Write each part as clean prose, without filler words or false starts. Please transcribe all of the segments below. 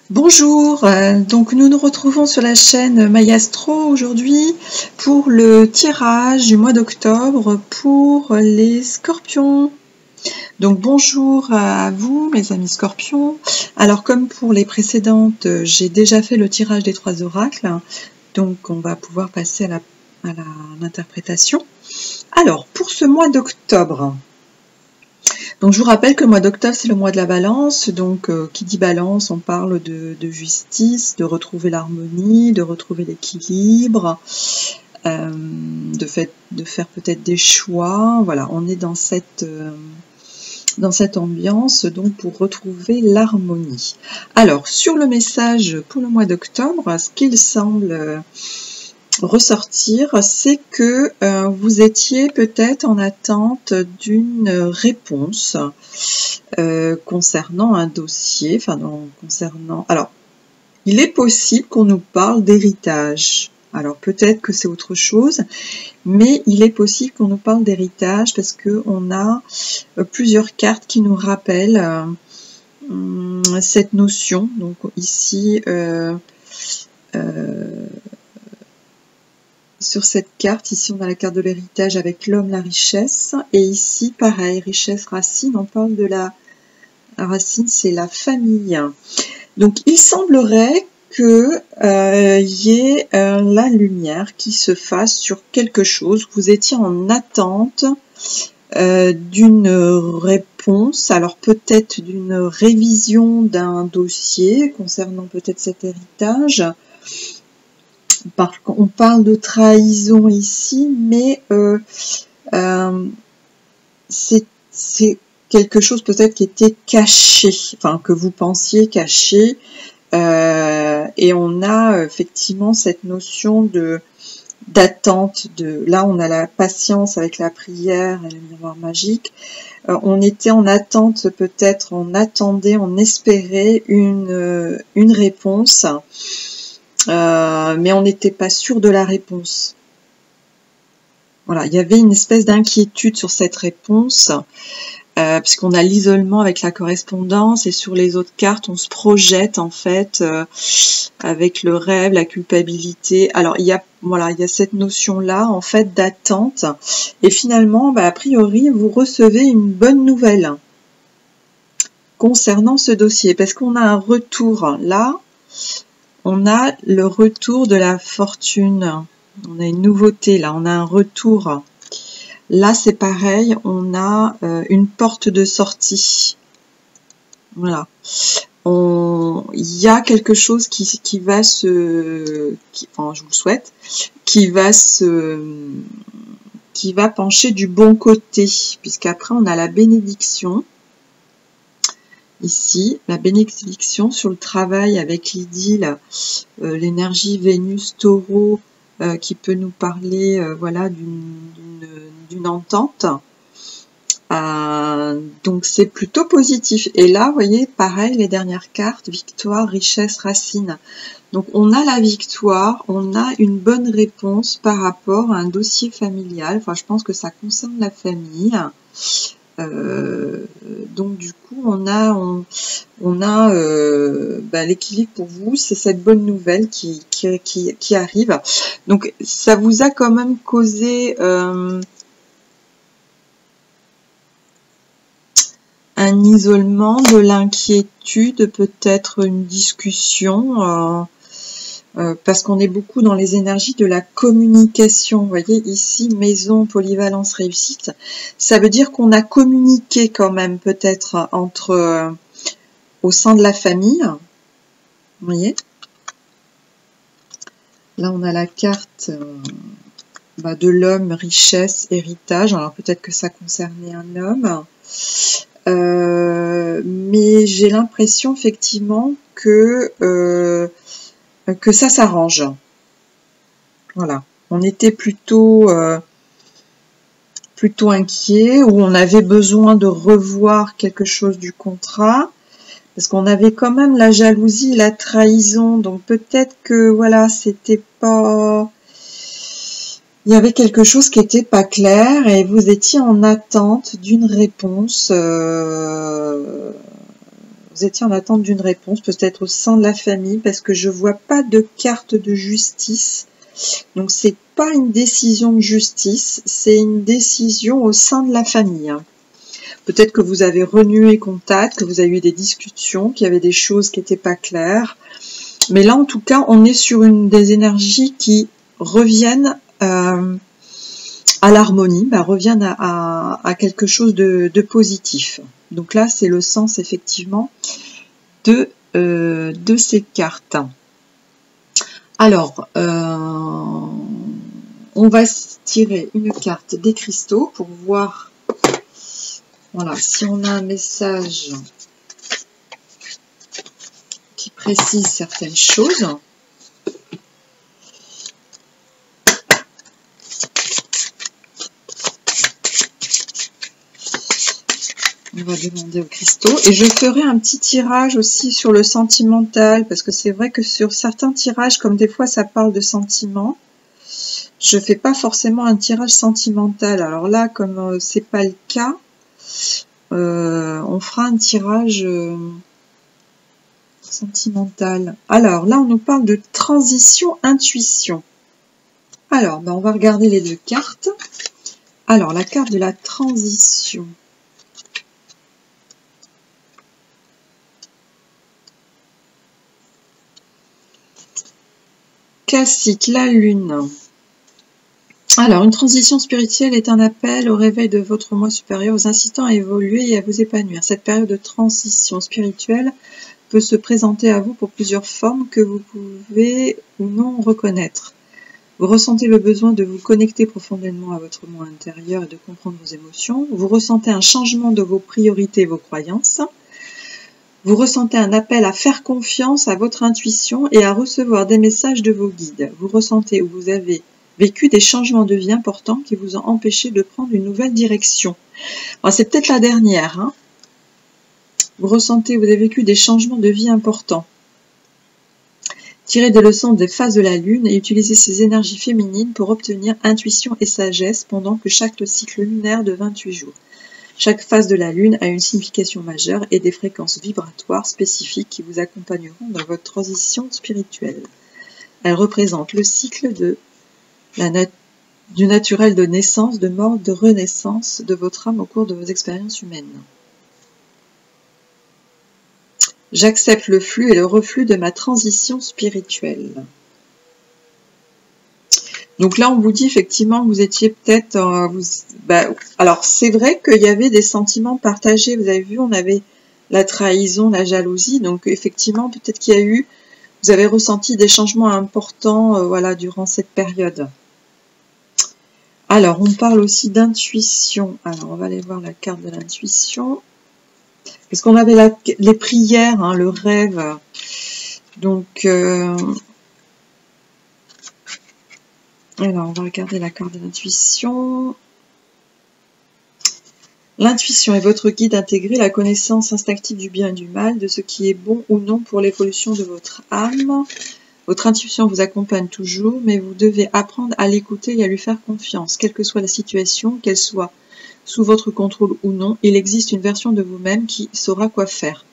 Bonjour, donc nous nous retrouvons sur la chaîne Mayastro aujourd'hui pour le tirage du mois d'octobre pour les scorpions. Donc bonjour à vous mes amis scorpions. Alors comme pour les précédentes, j'ai déjà fait le tirage des 3 oracles, donc on va pouvoir passer à l'interprétation. Alors pour ce mois d'octobre, donc je vous rappelle que le mois d'octobre c'est le mois de la balance, donc qui dit balance on parle de justice, de retrouver l'harmonie, de retrouver l'équilibre, de faire peut-être des choix, voilà, on est dans cette ambiance donc pour retrouver l'harmonie. Alors sur le message pour le mois d'octobre, ce qu'il semble ressortir, c'est que vous étiez peut-être en attente d'une réponse concernant un dossier, alors, il est possible qu'on nous parle d'héritage. Alors peut-être que c'est autre chose, mais il est possible qu'on nous parle d'héritage parce que on a plusieurs cartes qui nous rappellent cette notion. Donc ici, sur cette carte, ici on a la carte de l'héritage avec l'homme, la richesse, et ici pareil, richesse, racine, on parle de la racine, c'est la famille. Donc il semblerait que y ait la lumière qui se fasse sur quelque chose. Vous étiez en attente d'une réponse, alors peut-être d'une révision d'un dossier concernant peut-être cet héritage. On parle de trahison ici, mais c'est quelque chose peut-être qui était caché, enfin que vous pensiez caché, et on a effectivement cette notion d'attente. Là on a la patience avec la prière et le miroir magique. On était en attente, peut-être on attendait, on espérait une réponse. Mais on n'était pas sûr de la réponse. Voilà, il y avait une espèce d'inquiétude sur cette réponse, puisqu'on a l'isolement avec la correspondance, et sur les autres cartes, on se projette en fait avec le rêve, la culpabilité. Alors il y a cette notion-là en fait d'attente, et finalement, a priori, vous recevez une bonne nouvelle concernant ce dossier, parce qu'on a un retour là. On a le retour de la fortune. On a une nouveauté là, on a un retour. Là, c'est pareil, on a une porte de sortie. Voilà. Il y a quelque chose qui va enfin, je vous le souhaite, qui va pencher du bon côté, puisqu'après on a la bénédiction. Ici, la bénédiction sur le travail avec l'idylle, l'énergie Vénus-Taureau qui peut nous parler voilà, d'une entente. Donc c'est plutôt positif. Et là, vous voyez, pareil, les dernières cartes, victoire, richesse, racine. Donc on a la victoire, on a une bonne réponse par rapport à un dossier familial. Enfin, je pense que ça concerne la famille. Donc du coup on a l'équilibre pour vous, c'est cette bonne nouvelle qui arrive. Donc ça vous a quand même causé un isolement, de l'inquiétude, peut-être une discussion, parce qu'on est beaucoup dans les énergies de la communication. Vous voyez ici, maison, polyvalence, réussite. Ça veut dire qu'on a communiqué quand même peut-être au sein de la famille. Vous voyez? Là, on a la carte de l'homme, richesse, héritage. Alors peut-être que ça concernait un homme. Mais j'ai l'impression effectivement que ça s'arrange. Voilà. On était plutôt inquiet, ou on avait besoin de revoir quelque chose du contrat, parce qu'on avait quand même la jalousie, la trahison, donc peut-être que voilà, c'était pas... Il y avait quelque chose qui était pas clair, et vous étiez en attente d'une réponse vous étiez en attente d'une réponse, peut-être au sein de la famille, parce que je vois pas de carte de justice. Donc c'est pas une décision de justice, c'est une décision au sein de la famille. Peut-être que vous avez renoué contact, que vous avez eu des discussions, qu'il y avait des choses qui n'étaient pas claires. Mais là, en tout cas, on est sur des énergies qui reviennent à l'harmonie, reviennent à quelque chose de positif. Donc là, c'est le sens effectivement de ces cartes. Alors, on va tirer une carte des cristaux pour voir, voilà, si on a un message qui précise certaines choses. On va demander aux cristaux. Et je ferai un petit tirage aussi sur le sentimental, parce que c'est vrai que sur certains tirages, comme des fois ça parle de sentiments, je fais pas forcément un tirage sentimental. Alors là, comme c'est pas le cas, on fera un tirage sentimental. Alors là, on nous parle de transition intuition. Alors, on va regarder les deux cartes. Alors, la carte de la transition. Classique, la lune. Alors, une transition spirituelle est un appel au réveil de votre moi supérieur, vous incitant à évoluer et à vous épanouir. Cette période de transition spirituelle peut se présenter à vous pour plusieurs formes que vous pouvez ou non reconnaître. Vous ressentez le besoin de vous connecter profondément à votre moi intérieur et de comprendre vos émotions. Vous ressentez un changement de vos priorités et vos croyances. Vous ressentez un appel à faire confiance à votre intuition et à recevoir des messages de vos guides. Vous ressentez ou vous avez vécu des changements de vie importants qui vous ont empêché de prendre une nouvelle direction. C'est peut-être la dernière. Hein. Vous ressentez ou vous avez vécu des changements de vie importants. Tirez des leçons des phases de la lune et utilisez ces énergies féminines pour obtenir intuition et sagesse pendant que chaque cycle lunaire de 28 jours. Chaque phase de la lune a une signification majeure et des fréquences vibratoires spécifiques qui vous accompagneront dans votre transition spirituelle. Elle représente le cycle du naturel de naissance, de mort, de renaissance de votre âme au cours de vos expériences humaines. J'accepte le flux et le reflux de ma transition spirituelle. Donc là, on vous dit effectivement que vous étiez peut-être... alors, c'est vrai qu'il y avait des sentiments partagés. Vous avez vu, on avait la trahison, la jalousie. Donc, effectivement, peut-être qu'il y a eu... Vous avez ressenti des changements importants voilà, durant cette période. Alors, on parle aussi d'intuition. Alors, on va aller voir la carte de l'intuition. Parce qu'on avait les prières, hein, le rêve. Donc... Alors, on va regarder la carte de l'intuition. L'intuition est votre guide intégré, la connaissance instinctive du bien et du mal, de ce qui est bon ou non pour l'évolution de votre âme. Votre intuition vous accompagne toujours, mais vous devez apprendre à l'écouter et à lui faire confiance. Quelle que soit la situation, qu'elle soit sous votre contrôle ou non, il existe une version de vous-même qui saura quoi faire.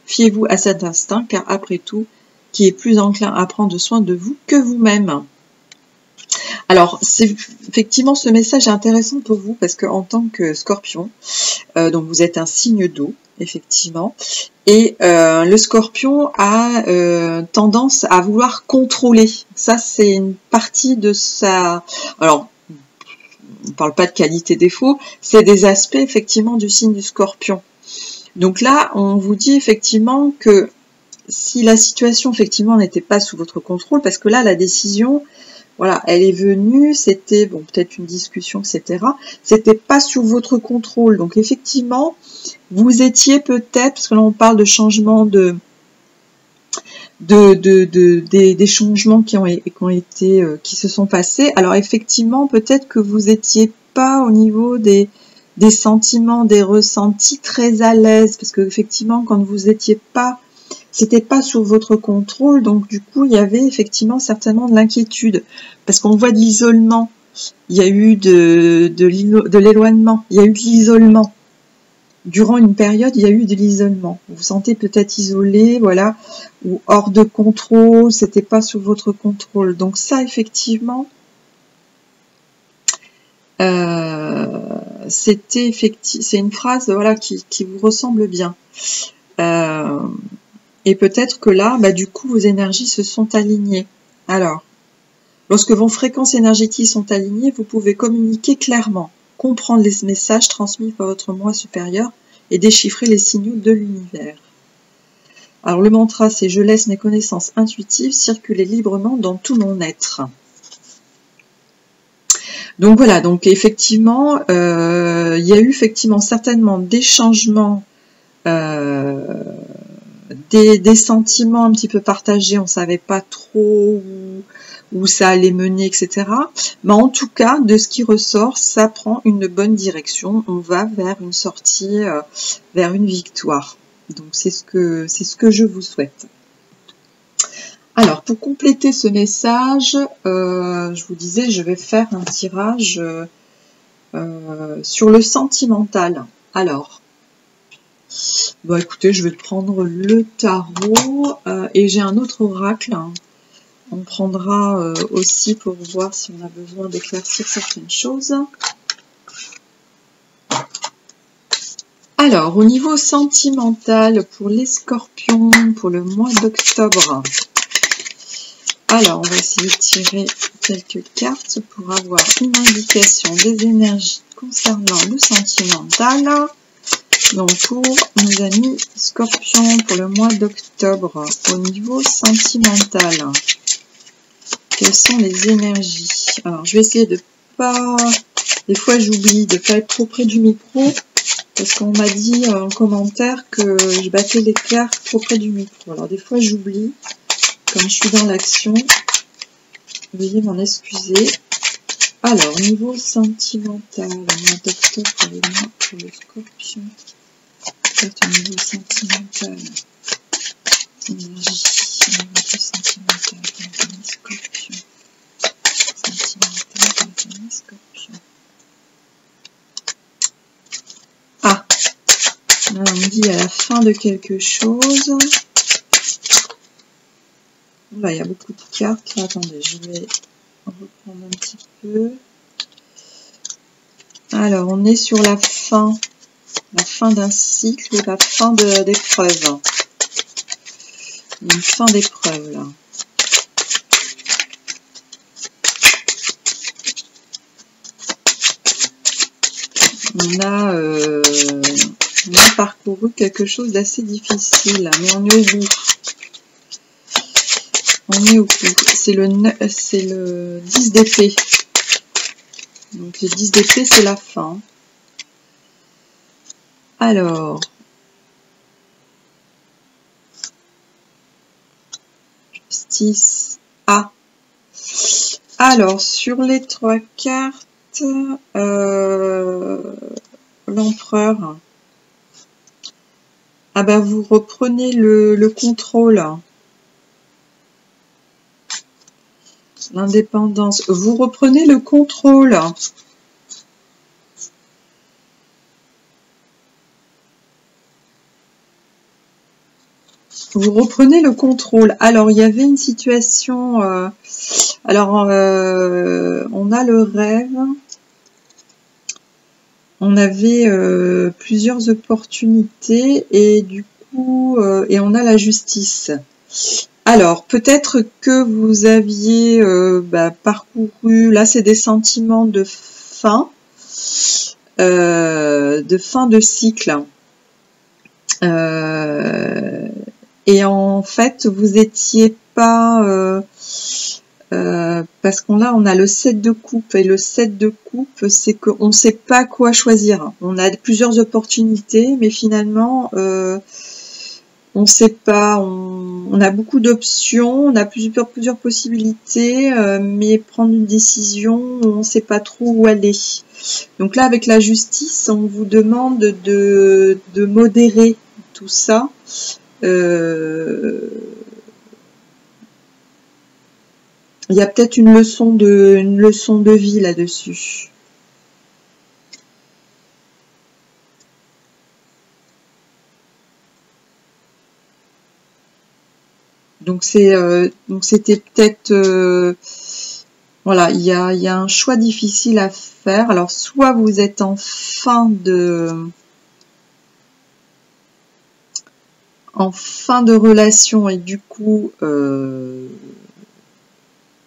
Fiez-vous à cet instinct, car après tout, qui est plus enclin à prendre soin de vous que vous-même. Alors, effectivement, ce message est intéressant pour vous parce qu'en tant que scorpion, donc vous êtes un signe d'eau, effectivement, et le scorpion a tendance à vouloir contrôler. Ça, c'est une partie de sa... Alors, on ne parle pas de qualité-défaut, c'est des aspects, effectivement, du signe du scorpion. Donc là, on vous dit, effectivement, que si la situation, effectivement, n'était pas sous votre contrôle, parce que là, la décision... Voilà, elle est venue, c'était bon, peut-être une discussion, etc. C'était pas sous votre contrôle. Donc effectivement, vous étiez peut-être, parce que là on parle de changement des changements qui se sont passés. Alors effectivement, peut-être que vous étiez pas au niveau des sentiments, des ressentis très à l'aise, parce que effectivement, quand vous étiez pas, c'était pas sous votre contrôle, donc du coup, il y avait effectivement certainement de l'inquiétude, parce qu'on voit de l'isolement, il y a eu de l'éloignement, il y a eu de l'isolement. durant une période, il y a eu de l'isolement. Vous vous sentez peut-être isolé, voilà, ou hors de contrôle, c'était pas sous votre contrôle. Donc ça, effectivement, c'est une phrase, voilà, qui vous ressemble bien. Et peut-être que là, bah, du coup, vos énergies se sont alignées. Alors, lorsque vos fréquences énergétiques sont alignées, vous pouvez communiquer clairement, comprendre les messages transmis par votre moi supérieur et déchiffrer les signaux de l'univers. Alors le mantra, c'est « Je laisse mes connaissances intuitives circuler librement dans tout mon être ». Donc voilà, donc effectivement, il y a eu effectivement certainement des changements, des sentiments un petit peu partagés, on ne savait pas trop où ça allait mener, etc. Mais en tout cas, de ce qui ressort, ça prend une bonne direction. On va vers une sortie, vers une victoire. Donc c'est ce que je vous souhaite. Alors, pour compléter ce message, je vous disais, je vais faire un tirage sur le sentimental. Alors, bon, écoutez, je vais prendre le tarot et j'ai un autre oracle. On prendra aussi pour voir si on a besoin d'éclaircir certaines choses. Alors, au niveau sentimental, pour les scorpions, pour le mois d'octobre, alors on va essayer de tirer quelques cartes pour avoir une indication des énergies concernant le sentimental. Donc pour nos amis scorpions, pour le mois d'octobre, au niveau sentimental, quelles sont les énergies? Alors je vais essayer de pas, des fois j'oublie de pas être trop près du micro, parce qu'on m'a dit en commentaire que je battais les cartes trop près du micro. Alors des fois j'oublie, comme je suis dans l'action, veuillez m'en excuser. Alors, niveau sentimental, le mois d'octobre pour le scorpion, peut-être au niveau sentimental, énergie, au niveau sentimental, pour les scorpions, sentimental pour les scorpions. Ah, là on me dit à la fin de quelque chose. Là, il y a beaucoup de cartes. Là, attendez, je vais reprendre un petit peu. Alors, on est sur la fin d'un cycle ou la fin d'épreuve. Une fin d'épreuve, là. On a parcouru quelque chose d'assez difficile, mais on est au bout. On est au bout. C'est le 10 d'épée. Donc le 10 d'épée, c'est la fin. Alors, justice. Ah. Alors, sur les 3 cartes, l'empereur. Ah ben, vous reprenez le contrôle. L'indépendance. Vous reprenez le contrôle. Vous reprenez le contrôle. Alors, il y avait une situation... on a le rêve. On avait plusieurs opportunités et du coup... et on a la justice. Alors, peut-être que vous aviez parcouru, là c'est des sentiments de fin de cycle. Et en fait, vous étiez pas... parce qu'on a le 7 de coupe, et le 7 de coupe, c'est qu'on ne sait pas quoi choisir. On a plusieurs opportunités, mais finalement... on ne sait pas, on a beaucoup d'options, on a plusieurs possibilités, mais prendre une décision, on ne sait pas trop où aller. Donc là, avec la justice, on vous demande de modérer tout ça. Il y a peut-être une leçon de vie là-dessus. Donc c'était peut-être voilà, il y a un choix difficile à faire. Alors soit vous êtes en fin de relation et du coup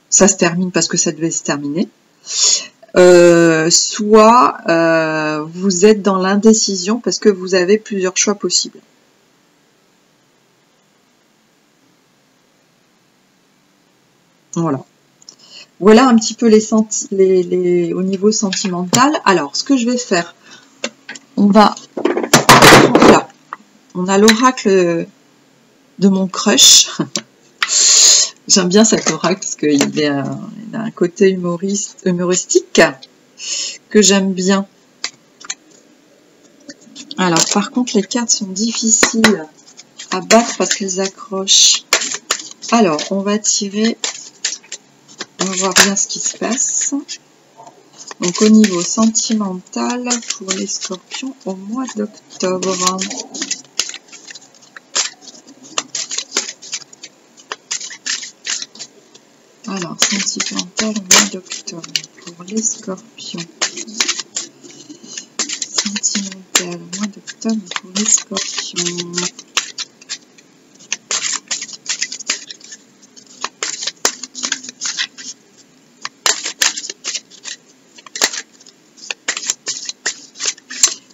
ça se termine parce que ça devait se terminer. Soit vous êtes dans l'indécision parce que vous avez plusieurs choix possibles. Voilà. Voilà un petit peu au niveau sentimental. Alors, ce que je vais faire, on a l'oracle de mon crush. J'aime bien cet oracle parce qu'il a un côté humoristique que j'aime bien. Alors, par contre, les cartes sont difficiles à battre parce qu'elles accrochent. Alors, on va tirer. On va voir bien ce qui se passe. Donc, au niveau sentimental, pour les scorpions, au mois d'octobre. Alors, sentimental au mois d'octobre, pour les scorpions. Sentimental au mois d'octobre, pour les scorpions.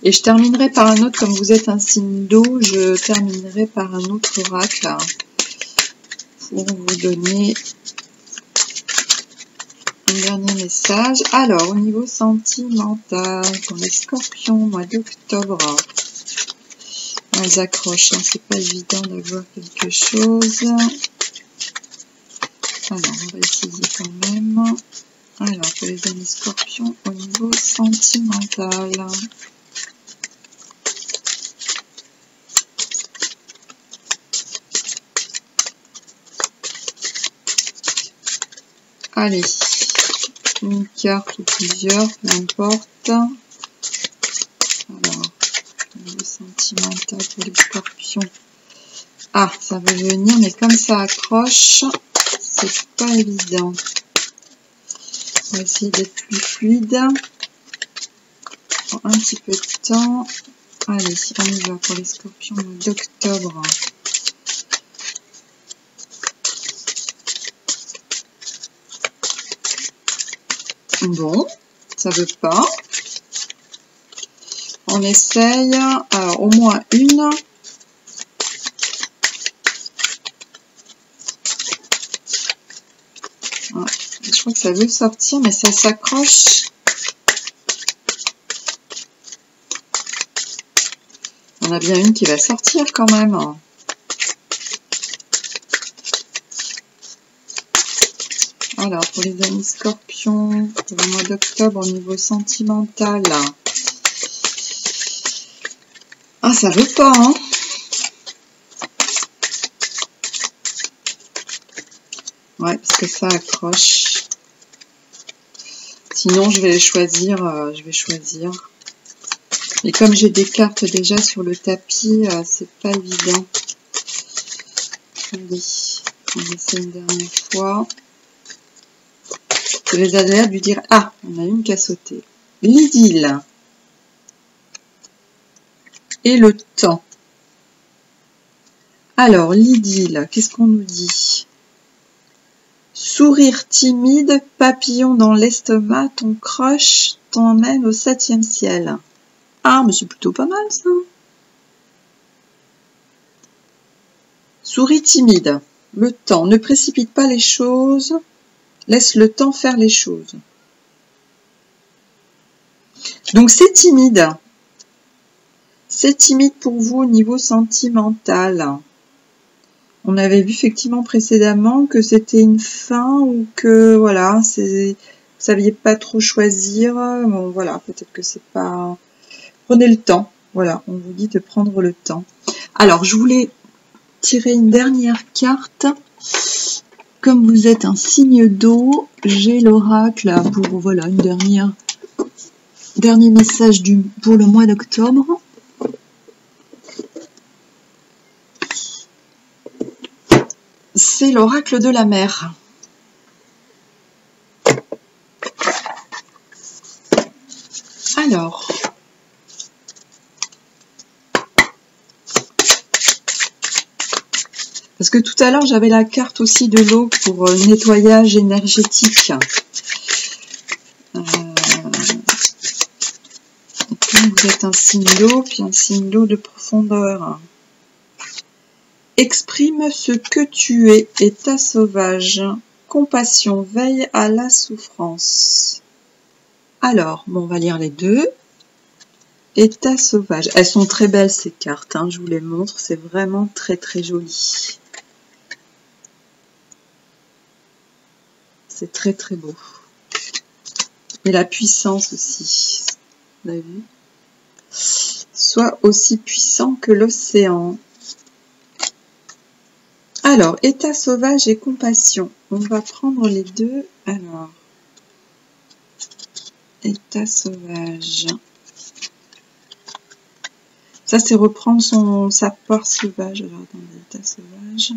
Et je terminerai par un autre, comme vous êtes un signe d'eau, je terminerai par un autre oracle pour vous donner un dernier message. Alors, au niveau sentimental, pour les scorpions, mois d'octobre, elles accrochent, hein, c'est pas évident d'avoir quelque chose. Alors, on va essayer quand même. Alors, pour les amis scorpions, au niveau sentimental. Allez, une carte ou plusieurs, peu importe. Alors, le sentimental pour les scorpions. Ah, ça veut venir, mais comme ça accroche, c'est pas évident. On va essayer d'être plus fluide. Pour un petit peu de temps. Allez, on y va pour les scorpions d'octobre. Bon, ça veut pas. On essaye. Alors, au moins une. Ouais, je crois que ça veut sortir, mais ça s'accroche. On a bien une qui va sortir quand même. Alors, pour les amis scorpions, pour le mois d'octobre, au niveau sentimental. Ah, ça veut pas, hein. Ouais, parce que ça accroche. Sinon, je vais choisir. Et comme j'ai des cartes déjà sur le tapis, c'est pas évident. Allez, on essaie une dernière fois. Je les adhère lui dire, ah, on a une qui a sauté. L'idylle et le temps. Alors, l'idylle, qu'est-ce qu'on nous dit? Sourire timide, papillon dans l'estomac, ton crush t'emmène au 7e ciel. Ah, mais c'est plutôt pas mal ça. Souris timide, le temps, ne précipite pas les choses. Laisse le temps faire les choses. Donc c'est timide. C'est timide pour vous au niveau sentimental. On avait vu effectivement précédemment que c'était une fin ou que voilà, vous saviez pas trop choisir. Bon voilà, peut-être que c'est pas. Prenez le temps. Voilà, on vous dit de prendre le temps. Alors je voulais tirer une dernière carte. Comme vous êtes un signe d'eau, j'ai l'oracle pour voilà une dernier message pour le mois d'octobre. c'est l'oracle de la mer. Alors, parce que tout à l'heure, j'avais la carte aussi de l'eau pour nettoyage énergétique. Vous êtes un signe d'eau, puis un signe d'eau de profondeur. Exprime ce que tu es, état sauvage. Compassion, veille à la souffrance. Alors, bon, on va lire les deux. État sauvage. Elles sont très belles ces cartes, hein, je vous les montre, c'est vraiment très très joli. C'est très très beau. Et la puissance aussi, vous avez vu? Soit aussi puissant que l'océan. Alors, état sauvage et compassion. On va prendre les deux. Alors, état sauvage. Ça, c'est reprendre sa part sauvage. Alors, attendez, état sauvage.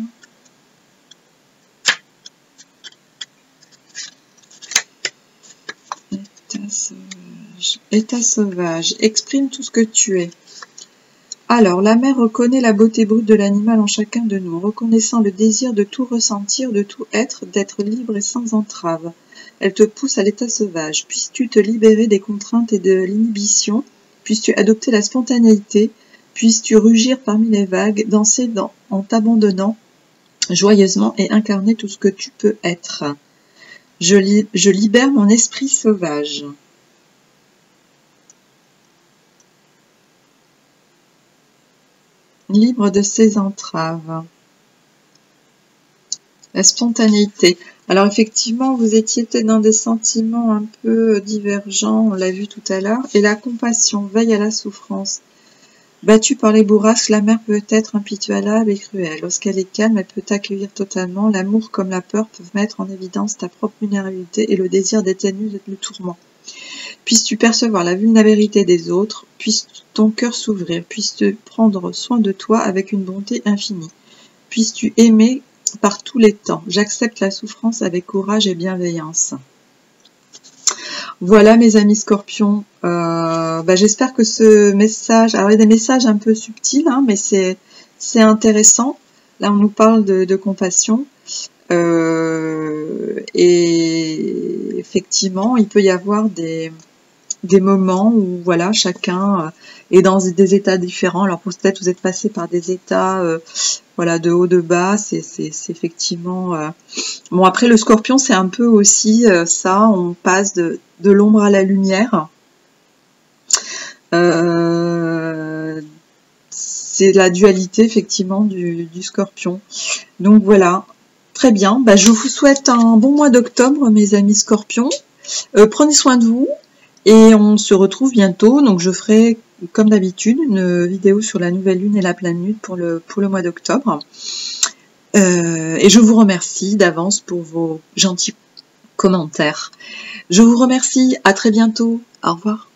État sauvage. État sauvage. Exprime tout ce que tu es. Alors, la mère reconnaît la beauté brute de l'animal en chacun de nous, reconnaissant le désir de tout ressentir, de tout être, d'être libre et sans entrave. Elle te pousse à l'état sauvage. Puisses-tu te libérer des contraintes et de l'inhibition, puisses-tu adopter la spontanéité, puisses-tu rugir parmi les vagues, danser en t'abandonnant joyeusement et incarner tout ce que tu peux être. Je libère mon esprit sauvage. Libre de ses entraves. La spontanéité. Alors effectivement, vous étiez peut-être dans des sentiments un peu divergents, on l'a vu tout à l'heure. Et la compassion, veille à la souffrance. Battue par les bourrasques, la mer peut être impitoyable et cruelle. Lorsqu'elle est calme, elle peut t'accueillir totalement. L'amour comme la peur peuvent mettre en évidence ta propre vulnérabilité et le désir d'éteindre le tourment. Puisses-tu percevoir la vulnérabilité des autres, puisse ton cœur s'ouvrir, puisses-tu prendre soin de toi avec une bonté infinie, puisses-tu aimer par tous les temps. J'accepte la souffrance avec courage et bienveillance. Voilà mes amis scorpions, j'espère que ce message, alors il y a des messages un peu subtils, hein, mais c'est intéressant. Là on nous parle de compassion. Et effectivement, il peut y avoir des moments où voilà, chacun est dans des états différents. Alors peut-être vous êtes passé par des états voilà, de haut, de bas, c'est effectivement... Bon, après le scorpion, c'est un peu aussi ça, on passe de l'ombre à la lumière. C'est la dualité effectivement du scorpion. Donc voilà. Très bien, je vous souhaite un bon mois d'octobre, mes amis scorpions. Prenez soin de vous et on se retrouve bientôt. Donc je ferai, comme d'habitude, une vidéo sur la nouvelle lune et la pleine lune pour le mois d'octobre. Et je vous remercie d'avance pour vos gentils commentaires. Je vous remercie, à très bientôt. Au revoir.